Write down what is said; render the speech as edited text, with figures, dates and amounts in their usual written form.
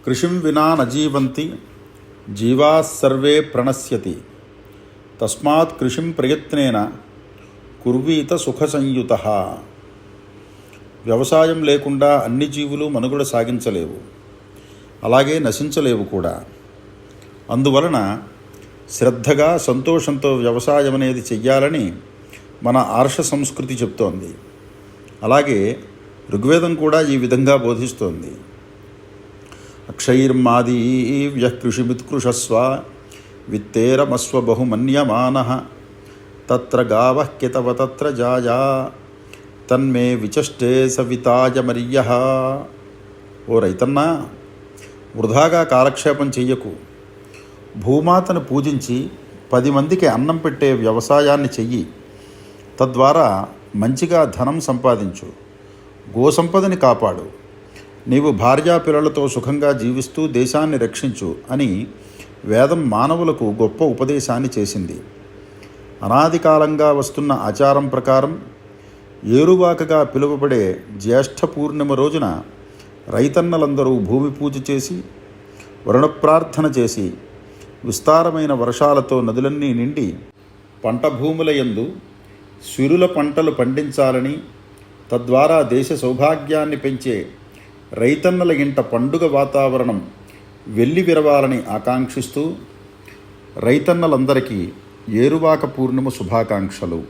కృషిం వినా నజీవంతి జీవాः సర్వే ప్రణశ్యతి తస్మాత్ కృషిం ప్రయత్నేన కుర్వీత సుఖ సంయుతః. వ్యవసాయం లేకుండా అన్ని జీవులు మనుగడ సాగించలేవు, అలాగే నశించలేవు కూడా. అందువలన శ్రద్ధగా సంతోషంతో వ్యవసాయం అనేది చెయ్యాలని మన ఆర్ష సంస్కృతి చెప్తోంది. అలాగే ఋగ్వేదం కూడా ఈ విధంగా బోధిస్తోంది. అక్షైర్మాదీవ్యః కృషిమిత్కృషస్వ విత్తేరమస్వ బహుమన్యమానః తత్ర గావః కితవ తత్ర జాయా తన్మే విచష్టే సవితాయమర్యః. ఓ రైతన్నా, వృధాగా కాలక్షేపం చెయ్యకు. భూమాతను పూజించి 10 మందికి అన్నం పెట్టే వ్యవసాయాన్ని చెయ్యి. తద్వారా మంచిగా ధనం సంపాదించు, గోసంపదని కాపాడు. నీవు భార్యాపిల్లలతో సుఖంగా జీవిస్తూ దేశాన్ని రక్షించు అని వేదం మానవులకు గొప్ప ఉపదేశాన్ని చేసింది. అనాది కాలంగా వస్తున్న ఆచారం ప్రకారం ఏరువాకగా పిలువబడే జ్యేష్ఠ పూర్ణిమ రోజున రైతన్నలందరూ భూమి పూజ చేసి వరుణప్రార్థన చేసి విస్తారమైన వర్షాలతో నదులన్నీ నిండి పంట భూముల యందు సిరుల పంటలు పండించాలని, తద్వారా దేశ సౌభాగ్యాన్ని పెంచే రైతన్నల ఇంట పండుగ వాతావరణం వెల్లి విరవాలని ఆకాంక్షిస్తూ రైతన్నలందరికీ ఏరువాక పూర్ణిమ శుభాకాంక్షలు.